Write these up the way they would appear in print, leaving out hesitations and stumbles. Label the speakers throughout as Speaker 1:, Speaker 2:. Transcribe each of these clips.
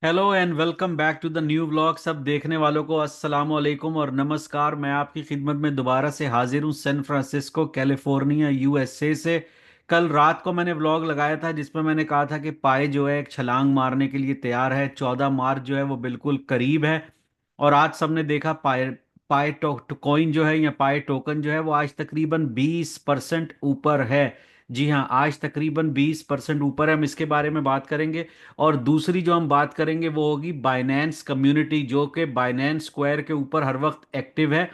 Speaker 1: Hello and welcome back to the new vlog. सब देखने वालों को अस्सलाम वालेकुम और नमस्कार। मैं आपकी खिदमत में दोबारा से हाजिर हूँ सैन फ्रांसिस्को कैलिफोर्निया यूएसए से। कल रात को मैंने व्लॉग लगाया था जिसमें मैंने कहा था कि पाए जो है एक छलांग मारने के लिए तैयार है। 14 मार्च जो है वो बिल्कुल करीब है। और आज सबने देखा पाए पाए कॉइन जो है या पाए टोकन जो है वो आज तकरीबन 20% ऊपर है। जी हाँ, आज तकरीबन 20% ऊपर है। हम इसके बारे में बात करेंगे। और दूसरी जो हम बात करेंगे वो होगी बाइनेंस कम्युनिटी, जो कि बाइनेंस स्क्वायर के ऊपर हर वक्त एक्टिव है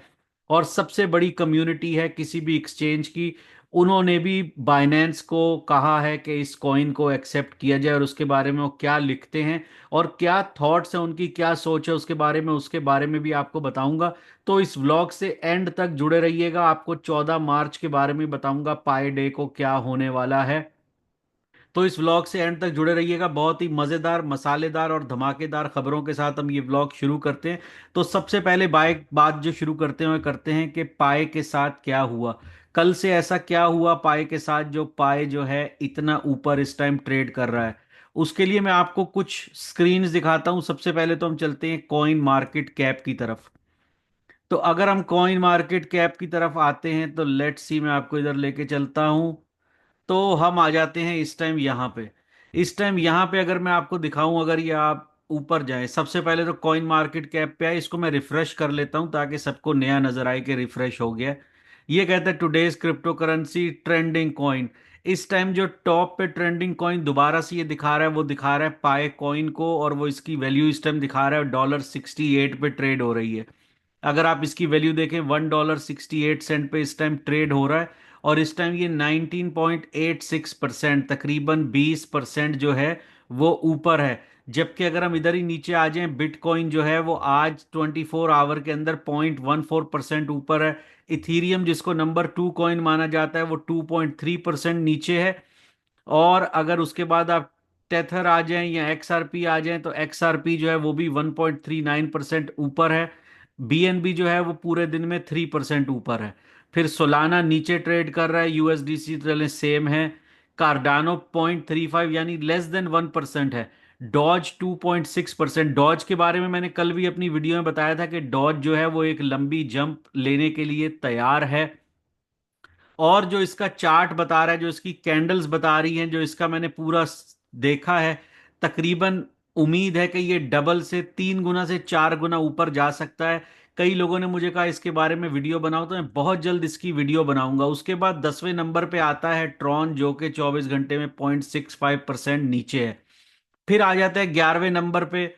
Speaker 1: और सबसे बड़ी कम्युनिटी है किसी भी एक्सचेंज की। उन्होंने भी बाइनेंस को कहा है कि इस कॉइन को एक्सेप्ट किया जाए और उसके बारे में वो क्या लिखते हैं और क्या थॉट्स हैं उनकी, क्या सोच है उसके बारे में भी आपको बताऊंगा। तो इस व्लॉग से एंड तक जुड़े रहिएगा। आपको 14 मार्च के बारे में बताऊंगा, पाई डे को क्या होने वाला है। तो इस व्लॉग से एंड तक जुड़े रहिएगा। बहुत ही मज़ेदार, मसालेदार और धमाकेदार खबरों के साथ हम ये व्लॉग शुरू करते हैं। तो सबसे पहले बात जो शुरू करते हैं वो करते हैं कि पाए के साथ क्या हुआ। कल से ऐसा क्या हुआ पाए के साथ जो पाए जो है इतना ऊपर इस टाइम ट्रेड कर रहा है। उसके लिए मैं आपको कुछ स्क्रीन्स दिखाता हूं। सबसे पहले तो हम चलते हैं कॉइन मार्केट कैप की तरफ। तो अगर हम कॉइन मार्केट कैप की तरफ आते हैं तो लेट्स सी, मैं आपको इधर लेके चलता हूं। तो हम आ जाते हैं इस टाइम यहाँ पे। इस टाइम यहाँ पे अगर मैं आपको दिखाऊं, अगर ये आप ऊपर जाएं, सबसे पहले तो कॉइन मार्केट कैप पे आए। इसको मैं रिफ्रेश कर लेता हूं ताकि सबको नया नजर आए कि रिफ्रेश हो गया। ये कहता है today's crypto currency trending coin. इस टाइम जो टॉप पे ट्रेंडिंग कॉइन दोबारा से ये दिखा रहा है, वो दिखा रहा है पाए कॉइन को, और वो इसकी वैल्यू इस टाइम दिखा रहा है $68 पे ट्रेड हो रही है। अगर आप इसकी वैल्यू देखें, $1.68 पे इस टाइम ट्रेड हो रहा है। और इस टाइम ये 19.86%, तकरीबन 20% जो है वो ऊपर है। जबकि अगर हम इधर ही नीचे आ जाएं, बिटकॉइन जो है वो आज 24 आवर के अंदर 0.14% ऊपर है। इथीरियम, जिसको नंबर 2 कॉइन माना जाता है, वो 2.3% नीचे है। और अगर उसके बाद आप टेथर आ जाएं या एक्सआरपी आ जाएं, तो एक्सआरपी जो है वो भी 1.39% ऊपर है। बीएनबी जो है वो पूरे दिन में 3% ऊपर है। फिर सोलाना नीचे ट्रेड कर रहा है, यूएसडीसी चले सेम है। कार्डानो 0.35 यानी लेस देन 1% है। डॉज 2.6%। डॉज के बारे में मैंने कल भी अपनी वीडियो में बताया था कि डॉज जो है वो एक लंबी जंप लेने के लिए तैयार है। और जो इसका चार्ट बता रहा है, जो इसकी कैंडल्स बता रही हैं, जो इसका मैंने पूरा देखा है, तकरीबन उम्मीद है कि ये डबल से 3 गुना से 4 गुना ऊपर जा सकता है। कई लोगों ने मुझे कहा इसके बारे में वीडियो बनाओ, तो मैं बहुत जल्द इसकी वीडियो बनाऊंगा। उसके बाद 10वें नंबर पे आता है ट्रॉन, जो कि 24 घंटे में 0.65% नीचे है। फिर आ जाता है 11वें नंबर पे,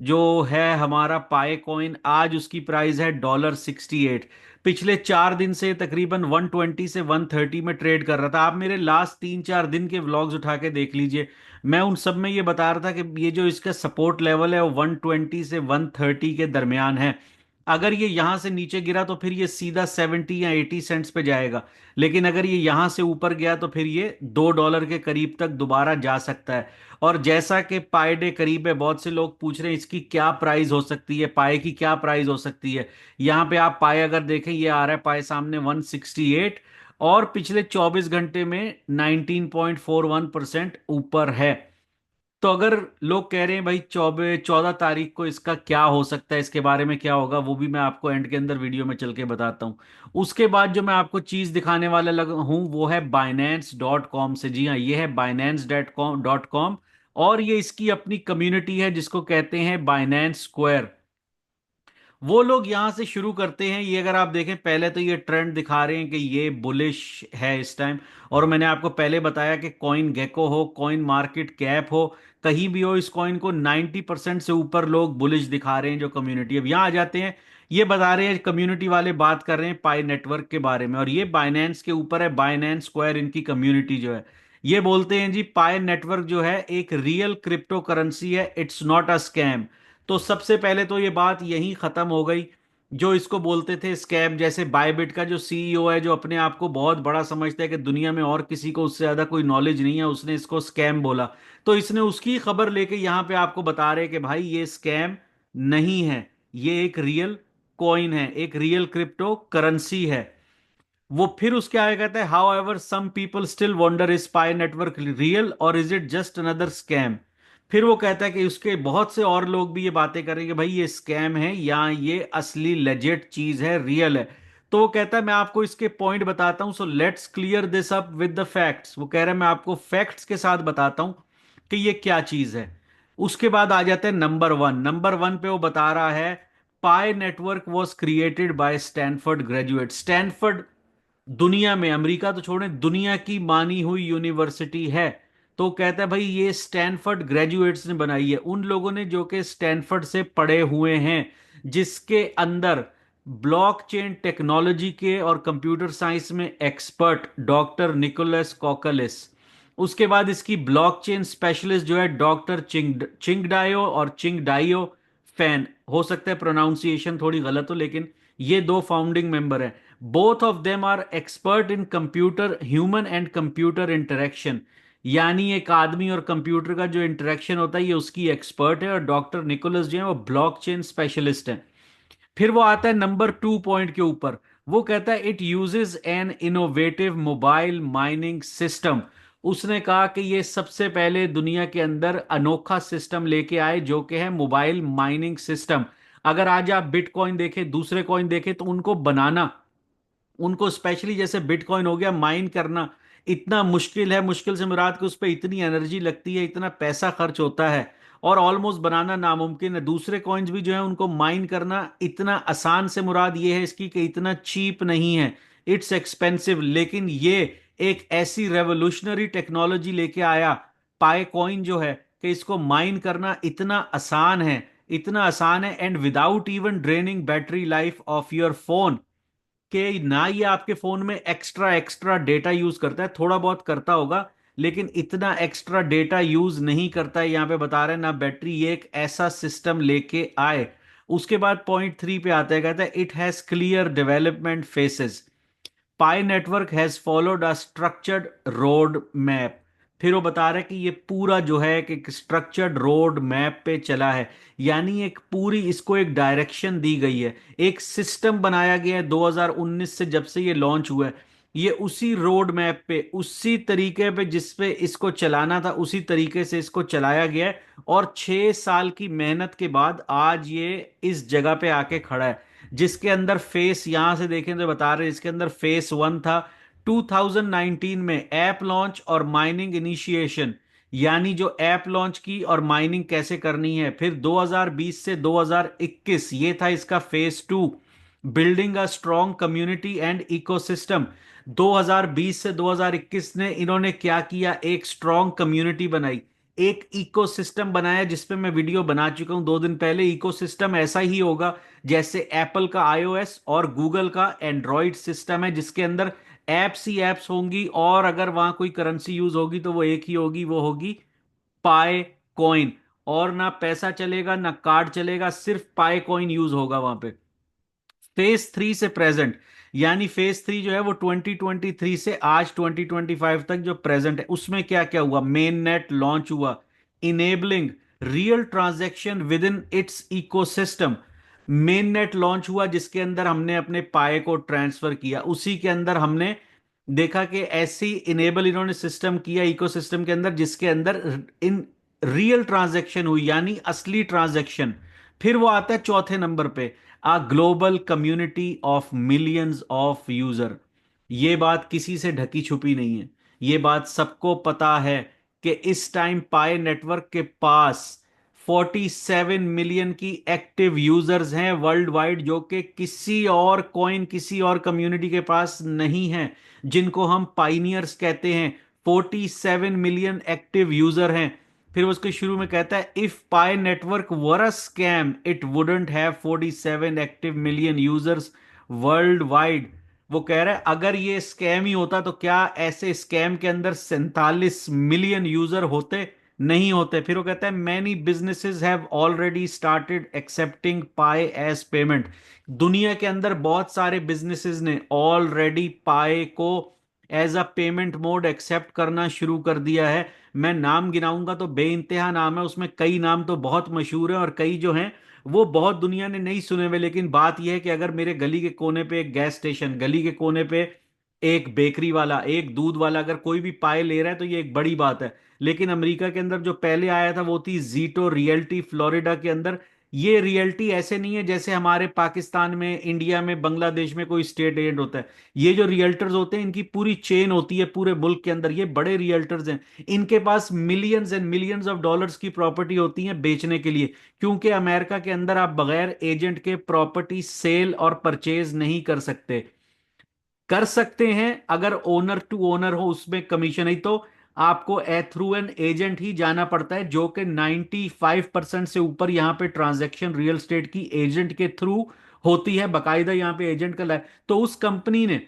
Speaker 1: जो है हमारा पाए कॉइन। आज उसकी प्राइस है $68। पिछले 4 दिन से तकरीबन 120 से 130 में ट्रेड कर रहा था। आप मेरे लास्ट 3-4 दिन के व्लॉग्स उठा के देख लीजिए। मैं उन सब में ये बता रहा था कि ये जो इसका सपोर्ट लेवल है वो 120 से 130 के दरमियान है। अगर ये यहां से नीचे गिरा तो फिर ये सीधा 70 या 80 सेंट्स पे जाएगा। लेकिन अगर ये यहां से ऊपर गया तो फिर ये $2 के करीब तक दोबारा जा सकता है। और जैसा कि पाए डे करीब है, बहुत से लोग पूछ रहे हैं इसकी क्या प्राइस हो सकती है, पाए की क्या प्राइस हो सकती है। यहां पे आप पाए अगर देखें, ये आ रहा है पाए सामने 168, और पिछले 24 घंटे में 19.41% ऊपर है। तो अगर लोग कह रहे हैं भाई 14 तारीख को इसका क्या हो सकता है, इसके बारे में क्या होगा, वो भी मैं आपको एंड के अंदर वीडियो में चल के बताता हूँ। उसके बाद जो मैं आपको चीज दिखाने वाला लगा हूँ वो है Binance.com से। जी हाँ, ये है Binance.com। और ये इसकी अपनी कम्युनिटी है जिसको कहते हैं बाइनेंस स्क्वायर। वो लोग यहां से शुरू करते हैं। ये अगर आप देखें, पहले तो ये ट्रेंड दिखा रहे हैं कि ये बुलिश है इस टाइम। और मैंने आपको पहले बताया कि कॉइन गेको हो, कॉइन मार्केट कैप हो, कहीं भी हो, इस कॉइन को 90% से ऊपर लोग बुलिश दिखा रहे हैं जो कम्युनिटी। अब यहां आ जाते हैं, ये बता रहे हैं कम्युनिटी वाले, बात कर रहे हैं पाई नेटवर्क के बारे में, और ये बाइनेंस के ऊपर है, बाइनेंस स्क्वायर इनकी कम्युनिटी जो है। ये बोलते हैं जी पाई नेटवर्क जो है एक रियल क्रिप्टो करेंसी है, इट्स नॉट अ स्कैम। तो सबसे पहले तो ये बात यहीं खत्म हो गई। जो इसको बोलते थे स्कैम, जैसे बायबिट का जो सीईओ है, जो अपने आप को बहुत बड़ा समझता है कि दुनिया में और किसी को उससे ज्यादा कोई नॉलेज नहीं है, उसने इसको स्कैम बोला। तो इसने उसकी खबर लेके यहां पे आपको बता रहे हैं कि भाई ये स्कैम नहीं है, ये एक रियल कॉइन है, एक रियल क्रिप्टो करेंसी है। वो फिर उसके आगे कहता है, however some people still wonder, is Pi Network real और is it just another scam. फिर वो कहता है कि उसके बहुत से और लोग भी ये बातें करें कि भाई ये स्कैम है या ये असली लेजिट चीज है, रियल है। तो वो कहता है मैं आपको इसके पॉइंट बताता हूं, so let's clear this up with the facts. वो कह रहा है मैं आपको फैक्ट्स के साथ बताता हूं कि ये क्या चीज है। उसके बाद आ जाते हैं नंबर वन। नंबर वन पे वो बता रहा है Pi Network was created by Stanford graduate. Stanford दुनिया में, अमेरिका तो छोड़े, दुनिया की मानी हुई यूनिवर्सिटी है। तो कहता है भाई ये स्टैनफोर्ड ग्रेजुएट्स ने बनाई है, उन लोगों ने जो कि स्टैनफोर्ड से पढ़े हुए हैं, जिसके अंदर ब्लॉकचेन टेक्नोलॉजी के और कंप्यूटर साइंस में एक्सपर्ट डॉक्टर निकोलस कोकलिस। उसके बाद इसकी ब्लॉकचेन स्पेशलिस्ट जो है डॉक्टर चिंगडायो और चिंगडायो फैन। हो सकता है प्रोनाउंसिएशन थोड़ी गलत हो, लेकिन ये दो फाउंडिंग मेंबर हैं। Both of them are expert in computer, human and computer interaction. यानी एक आदमी और कंप्यूटर का जो इंटरेक्शन होता है ये उसकी एक्सपर्ट है, और डॉक्टर निकोलस जो है वो ब्लॉकचेन स्पेशलिस्ट है। फिर वो आता है नंबर टू पॉइंट के ऊपर। वो कहता है it uses an innovative mobile mining system. उसने कहा कि ये सबसे पहले दुनिया के अंदर अनोखा सिस्टम लेके आए जो कि है मोबाइल माइनिंग सिस्टम। अगर आज आप बिटकॉइन देखें, दूसरे कॉइन देखें, तो उनको बनाना, उनको स्पेशली जैसे बिटकॉइन हो गया, माइन करना इतना मुश्किल है। मुश्किल से मुराद कि उस पर इतनी एनर्जी लगती है, इतना पैसा खर्च होता है, और ऑलमोस्ट बनाना नामुमकिन है। दूसरे कॉइन्स भी जो है उनको माइन करना इतना आसान से मुराद ये है इसकी कि इतना चीप नहीं है, इट्स एक्सपेंसिव। लेकिन ये एक ऐसी रेवोल्यूशनरी टेक्नोलॉजी लेके आया पाए कॉइन जो है, कि इसको माइन करना इतना आसान है, इतना आसान है, and without even draining battery life of your phone. कि ना ये आपके फोन में एक्स्ट्रा एक्स्ट्रा डेटा यूज करता है, थोड़ा बहुत करता होगा, लेकिन इतना एक्स्ट्रा डेटा यूज नहीं करता है, यहां पे बता रहे हैं ना बैटरी। ये एक ऐसा सिस्टम लेके आए। उसके बाद पॉइंट थ्री पे आता है, कहता है it has clear development faces. Pi network has followed a structured road map. फिर वो बता रहा है कि ये पूरा जो है कि एक स्ट्रक्चर्ड रोड मैप पे चला है, यानी एक पूरी इसको एक डायरेक्शन दी गई है, एक सिस्टम बनाया गया है 2019 से, जब से ये लॉन्च हुआ है। ये उसी रोड मैप पे, उसी तरीके पे जिस पे इसको चलाना था, उसी तरीके से इसको चलाया गया है। और 6 साल की मेहनत के बाद आज ये इस जगह पे आके खड़ा है, जिसके अंदर फेस यहां से देखें तो बता रहे हैं इसके अंदर फेस वन था 2019 में, ऐप लॉन्च और माइनिंग इनिशिएशन, यानी जो ऐप लॉन्च की और माइनिंग कैसे करनी है। फिर 2020 से 2021 ये था इसका phase two, building a strong community and ecosystem. 2020 से 2021 ने इन्होंने क्या किया, एक स्ट्रॉन्ग कम्युनिटी बनाई, एक इकोसिस्टम बनाया, जिसपे मैं वीडियो बना चुका हूं 2 दिन पहले। इकोसिस्टम ऐसा ही होगा जैसे एप्पल का आईओएस और गूगल का एंड्रॉयड सिस्टम है, जिसके अंदर एप्स ही एप्स होंगी, और अगर वहां कोई करेंसी यूज होगी तो वो एक ही होगी, वो होगी पाए कॉइन। और ना पैसा चलेगा ना कार्ड चलेगा, सिर्फ पाए कॉइन यूज होगा वहां पे। फेज थ्री से प्रेजेंट, यानी फेज थ्री जो है वो 2023 से आज 2025 तक जो प्रेजेंट है, उसमें क्या क्या हुआ। मेन नेट लॉन्च हुआ, enabling real transaction with in its ecosystem. Main net launch हुआ जिसके अंदर हमने अपने पाए को ट्रांसफर किया, उसी के अंदर हमने देखा कि ऐसी इनेबल इन्होंने सिस्टम किया इकोसिस्टम के अंदर, जिसके अंदर इन रियल ट्रांजैक्शन हुई, यानी असली ट्रांजैक्शन। फिर वो आता है चौथे नंबर पे, a global community of millions of user. ये बात किसी से ढकी छुपी नहीं है, ये बात सबको पता है कि इस टाइम पाए नेटवर्क के पास 47 मिलियन की एक्टिव यूजर्स हैं वर्ल्ड वाइड, जो कि किसी और कॉइन, किसी और कम्युनिटी के पास नहीं है, जिनको हम पाइनियर्स कहते हैं। 47 मिलियन एक्टिव यूजर हैं। फिर उसके शुरू में कहता है if pi network were a scam it wouldn't have 47 active million users world wide. वो कह रहा है अगर ये स्कैम ही होता तो क्या ऐसे स्कैम के अंदर 47 मिलियन यूजर होते? नहीं होते। फिर वो कहता है many businesses have already started accepting Pi as payment. दुनिया के अंदर बहुत सारे बिजनेसेस ने ऑलरेडी पाई को as a payment mode accept करना शुरू कर दिया है। मैं नाम गिनाऊंगा तो बेइंतहा नाम है, उसमें कई नाम तो बहुत मशहूर हैं, और कई जो हैं वो बहुत दुनिया ने नहीं सुने हुए। लेकिन बात यह है कि अगर मेरे गली के कोने पे एक गैस स्टेशन, गली के कोने पे एक बेकरी वाला, एक दूध वाला अगर कोई भी पाए ले रहा है तो ये एक बड़ी बात है। लेकिन अमेरिका के अंदर जो पहले आया था वो थी जीटो रियल्टी फ्लोरिडा के अंदर। ये रियल्टी ऐसे नहीं है जैसे हमारे पाकिस्तान में, इंडिया में, बांग्लादेश में कोई स्टेट एजेंट होता है। ये जो रियल्टर्स होते हैं इनकी पूरी चेन होती है पूरे मुल्क के अंदर, ये बड़े रियल्टर्स हैं। इनके पास millions and millions of dollars की प्रॉपर्टी होती है बेचने के लिए, क्योंकि अमेरिका के अंदर आप बगैर एजेंट के प्रॉपर्टी सेल और परचेज नहीं कर सकते। कर सकते हैं अगर ओनर टू ओनर हो, उसमें कमीशन है तो आपको थ्रू एन एजेंट ही जाना पड़ता है, जो कि 95% से ऊपर यहां पे ट्रांजैक्शन रियल एस्टेट की एजेंट के थ्रू होती है। बकायदा यहां पे एजेंट का तो उस कंपनी ने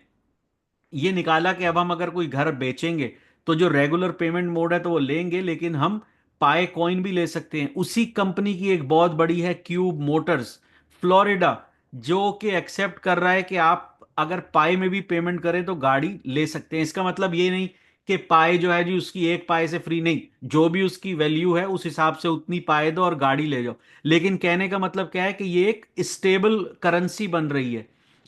Speaker 1: ये निकाला कि अब हम अगर कोई घर बेचेंगे तो जो रेगुलर पेमेंट मोड है तो वो लेंगे, लेकिन हम पाए कॉइन भी ले सकते हैं। उसी कंपनी की एक बहुत बड़ी है क्यूब मोटर्स फ्लोरिडा, जो कि एक्सेप्ट कर रहा है कि आप अगर पाए में भी पेमेंट करें तो गाड़ी ले सकते हैं। इसका मतलब ये नहीं कि पाए जो है जी उसकी एक पाए से फ्री, नहीं, जो भी उसकी वैल्यू है उस हिसाब से उतनी पाए दो और गाड़ी ले जाओ। लेकिन कहने का मतलब क्या है कि ये एक स्टेबल करेंसी बन रही है,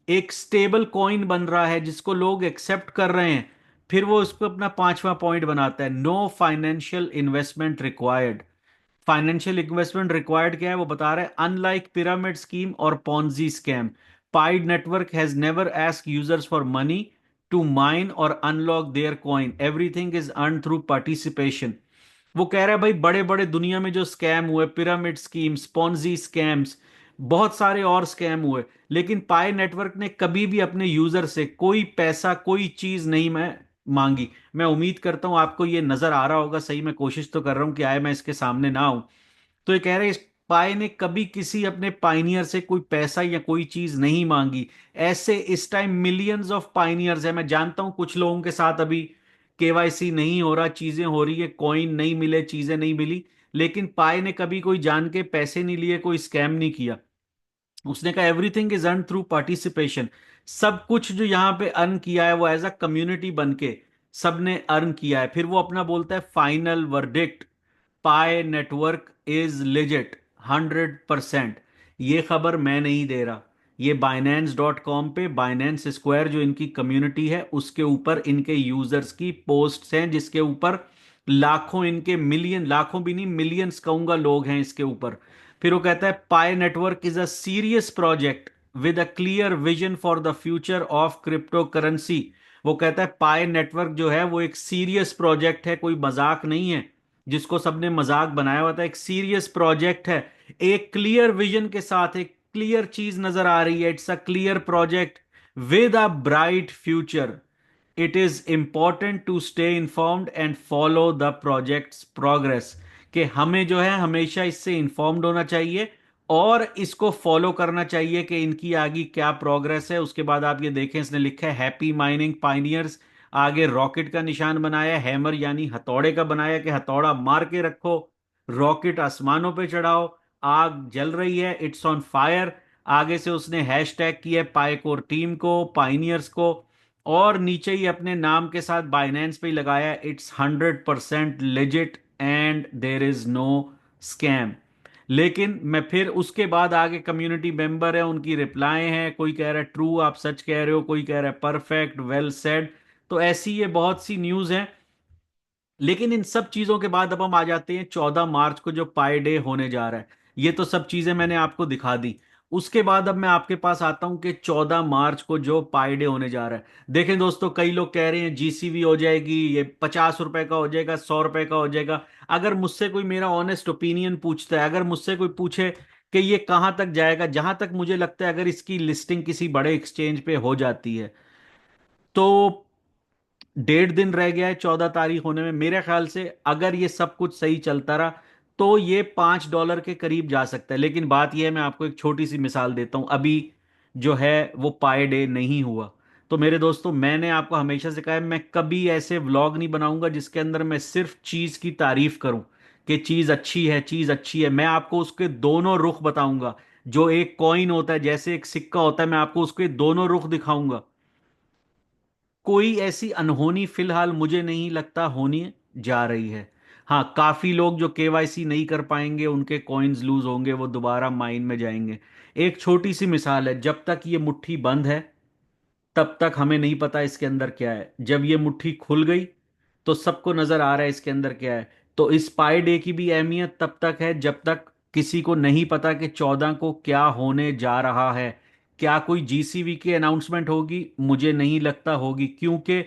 Speaker 1: एक स्टेबल कॉइन बन रहा है जिसको लोग एक्सेप्ट कर रहे हैं। फिर वो उसको अपना पांचवा पॉइंट बनाता है, no financial investment required. Financial investment required क्या है वो बता रहा है, अनलाइक पिरामिड स्कीम और Ponzi scam, Pi Network has never ask users for money to mine और unlock their coin, everything is earn through participation. वो कह रहा है भाई बड़े बड़े दुनिया में जो स्कैम हुए, पिरामिड स्कीम्स, पॉन्जी स्कैम्स, बहुत सारे और स्कैम हुए, लेकिन पाई नेटवर्क ने कभी भी अपने यूजर से कोई पैसा कोई चीज नहीं मैं मांगी। मैं उम्मीद करता हूं आपको ये नजर आ रहा होगा, सही मैं कोशिश तो कर रहा हूं कि आए मैं इसके सामने ना आऊं। तो ये कह रहे हैं इस पाई ने कभी किसी अपने पाइनियर से कोई पैसा या कोई चीज नहीं मांगी। ऐसे इस टाइम मिलियंस ऑफ पाइनियर्स है, मैं जानता हूं कुछ लोगों के साथ अभी केवाईसी नहीं हो रहा, चीजें हो रही है, कॉइन नहीं मिले, चीजें नहीं मिली, लेकिन पाई ने कभी कोई जान के पैसे नहीं लिए, कोई स्कैम नहीं किया। उसने कहा everything is earn through participation. सब कुछ जो यहां पे अर्न किया है वो एज अ कम्युनिटी बन के सबने अर्न किया है। फिर वो अपना बोलता है final verdict, pi Network is legit 100%। ये खबर मैं नहीं दे रहा, ये Binance.com पे बाइनेंस स्क्वायर जो इनकी कम्युनिटी है उसके ऊपर इनके यूजर्स की पोस्ट्स हैं, जिसके ऊपर लाखों, इनके मिलियन, लाखों भी नहीं मिलियंस कहूंगा लोग हैं इसके ऊपर। फिर वो कहता है Pi Network is a serious project with a clear vision for the future of cryptocurrency. वो कहता है पाई नेटवर्क जो है वो एक सीरियस प्रोजेक्ट है, कोई मजाक नहीं है जिसको सबने मजाक बनाया हुआ था, एक सीरियस प्रोजेक्ट है। एक क्लियर विजन के साथ एक क्लियर चीज नजर आ रही है, it's a clear project with a bright future. It is important to stay informed and follow the projects progress. कि हमें जो है हमेशा इससे इंफॉर्म्ड होना चाहिए और इसको फॉलो करना चाहिए कि इनकी आगे क्या प्रोग्रेस है। उसके बाद आप ये देखें, इसने लिखा है हैप्पी माइनिंग पाइनियर्स, आगे रॉकेट का निशान बनाया, हैमर यानी हथौड़े का बनाया कि हथौड़ा मार के रखो, रॉकेट आसमानों पे चढ़ाओ, आग जल रही है, इट्स ऑन फायर। आगे से उसने हैश टैग किया पाइकोर टीम को, पाइनियर्स को, और नीचे ही अपने नाम के साथ बाइनेंस पे ही लगाया, it's 100% legit and there is no scam. लेकिन मैं फिर उसके बाद आगे कम्युनिटी मेंबर है उनकी रिप्लाई हैं, कोई कह रहा है ट्रू आप सच कह रहे हो, कोई कह रहा है परफेक्ट वेल सेड। तो ऐसी ये बहुत सी न्यूज हैं। लेकिन इन सब चीजों के बाद अब हम आ जाते हैं 14 मार्च को जो पाई डे होने जा रहा है। ये तो सब चीजें मैंने आपको दिखा दी। उसके बाद अब मैं आपके पास आता हूं कि 14 मार्च को जो पाई डे होने जा रहा है। देखें दोस्तों, कई लोग कह रहे हैं जीसीबी हो जाएगी, ये 50 रुपए का हो जाएगा, 100 रुपए का हो जाएगा। अगर मुझसे कोई मेरा ऑनेस्ट ओपिनियन पूछता है, अगर मुझसे कोई पूछे कि ये कहां तक जाएगा, जहां तक मुझे लगता है अगर इसकी लिस्टिंग किसी बड़े एक्सचेंज पे हो जाती है तो 1.5 दिन रह गया है 14 तारीख होने में, मेरे ख्याल से अगर ये सब कुछ सही चलता रहा तो ये $5 के करीब जा सकता है। लेकिन बात यह है, मैं आपको एक छोटी सी मिसाल देता हूं, अभी जो है वो पाई डे नहीं हुआ। तो मेरे दोस्तों, मैंने आपको हमेशा से कहा है मैं कभी ऐसे व्लॉग नहीं बनाऊंगा जिसके अंदर मैं सिर्फ चीज की तारीफ करूं कि चीज अच्छी है, चीज अच्छी है। मैं आपको उसके दोनों रुख बताऊंगा। जो एक कॉइन होता है, जैसे एक सिक्का होता है, मैं आपको उसके दोनों रुख दिखाऊंगा। कोई ऐसी अनहोनी फिलहाल मुझे नहीं लगता होनी जा रही है। हाँ, काफी लोग जो केवाईसी नहीं कर पाएंगे उनके कॉइन्स लूज होंगे, वो दोबारा माइन में जाएंगे। एक छोटी सी मिसाल है, जब तक ये मुट्ठी बंद है तब तक हमें नहीं पता इसके अंदर क्या है। जब ये मुट्ठी खुल गई तो सबको नजर आ रहा है इसके अंदर क्या है। तो इस पाई डे की भी अहमियत तब तक है जब तक किसी को नहीं पता कि 14 को क्या होने जा रहा है। क्या कोई जीसीवी की अनाउंसमेंट होगी? मुझे नहीं लगता होगी, क्योंकि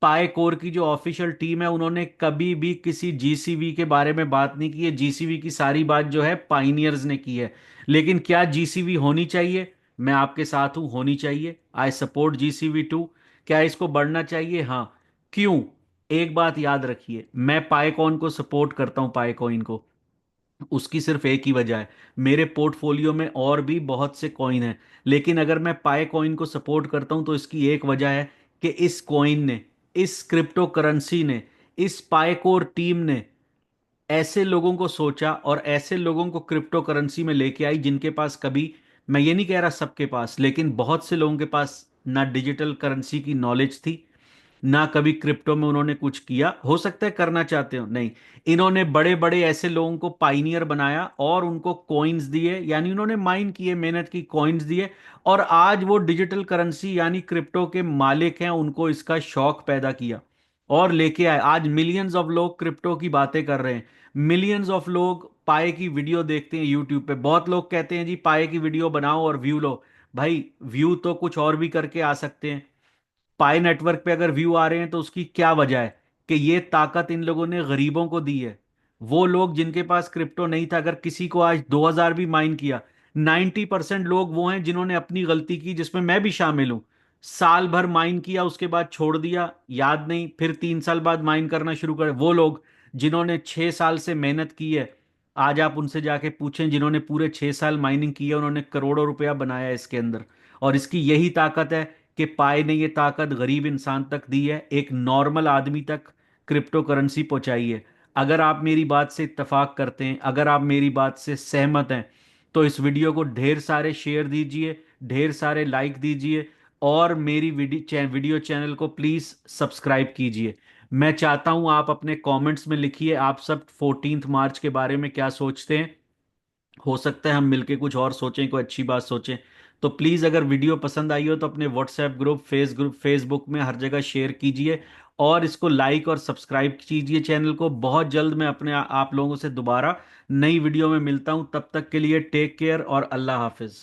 Speaker 1: पाए कोर की जो ऑफिशियल टीम है उन्होंने कभी भी किसी जीसीवी के बारे में बात नहीं की है। जीसीवी की सारी बात जो है पाइनियर्स ने की है। लेकिन क्या जीसीवी होनी चाहिए? मैं आपके साथ हूं, होनी चाहिए। I support GCV 2। क्या इसको बढ़ना चाहिए? हाँ। क्यों? एक बात याद रखिए, मैं पाइकॉन को सपोर्ट करता हूं, पाइकॉइन को। उसकी सिर्फ एक ही वजह है, मेरे पोर्टफोलियो में और भी बहुत से कॉइन हैं, लेकिन अगर मैं पाई कॉइन को सपोर्ट करता हूं तो इसकी एक वजह है कि इस कॉइन ने, इस क्रिप्टो करेंसी ने, इस पाइकोर टीम ने ऐसे लोगों को सोचा और ऐसे लोगों को क्रिप्टो करेंसी में लेके आई जिनके पास कभी, मैं ये नहीं कह रहा सबके पास, लेकिन बहुत से लोगों के पास ना डिजिटल करेंसी की नॉलेज थी, ना कभी क्रिप्टो में उन्होंने कुछ किया, हो सकता है करना चाहते हो, नहीं। इन्होंने बड़े बड़े ऐसे लोगों को पाइनियर बनाया और उनको कॉइन्स दिए, यानी उन्होंने माइन किए, मेहनत की, कॉइन्स दिए। और आज वो डिजिटल करेंसी यानी क्रिप्टो के मालिक हैं, उनको इसका शौक पैदा किया और लेके आए। आज मिलियंस ऑफ लोग क्रिप्टो की बातें कर रहे हैं। मिलियंस ऑफ लोग पाए की वीडियो देखते हैं यूट्यूब पे। बहुत लोग कहते हैं जी पाए की वीडियो बनाओ और व्यू लो। भाई, व्यू तो कुछ और भी करके आ सकते हैं। पाई नेटवर्क पे अगर व्यू आ रहे हैं तो उसकी क्या वजह है? कि ये ताकत इन लोगों ने गरीबों को दी है। वो लोग जिनके पास क्रिप्टो नहीं था, अगर किसी को आज 2000 भी माइन किया, 90% लोग वो हैं जिन्होंने अपनी गलती की, जिसमें मैं भी शामिल हूं। साल भर माइन किया, उसके बाद छोड़ दिया, याद नहीं, फिर 3 साल बाद माइन करना शुरू कर। वो लोग जिन्होंने 6 साल से मेहनत की है, आज आप उनसे जाके पूछें, जिन्होंने पूरे 6 साल माइनिंग की है, उन्होंने करोड़ों रुपया बनाया है इसके अंदर। और इसकी यही ताकत है कि पाई ने ये ताकत गरीब इंसान तक दी है, एक नॉर्मल आदमी तक क्रिप्टो करेंसी पहुंचाई है। अगर आप मेरी बात से इत्तेफाक करते हैं, अगर आप मेरी बात से सहमत हैं, तो इस वीडियो को ढेर सारे शेयर दीजिए, ढेर सारे लाइक दीजिए, और मेरी वीडियो चैनल को प्लीज सब्सक्राइब कीजिए। मैं चाहता हूं आप अपने कमेंट्स में लिखिए आप सब 14 मार्च के बारे में क्या सोचते हैं। हो सकता है हम मिलके कुछ और सोचें, कोई अच्छी बात सोचें। तो प्लीज़ अगर वीडियो पसंद आई हो तो अपने व्हाट्सएप ग्रुप, फेसबुक में हर जगह शेयर कीजिए, और इसको लाइक और सब्सक्राइब कीजिए चैनल को। बहुत जल्द मैं अपने आप लोगों से दोबारा नई वीडियो में मिलता हूं। तब तक के लिए टेक केयर और अल्लाह हाफिज।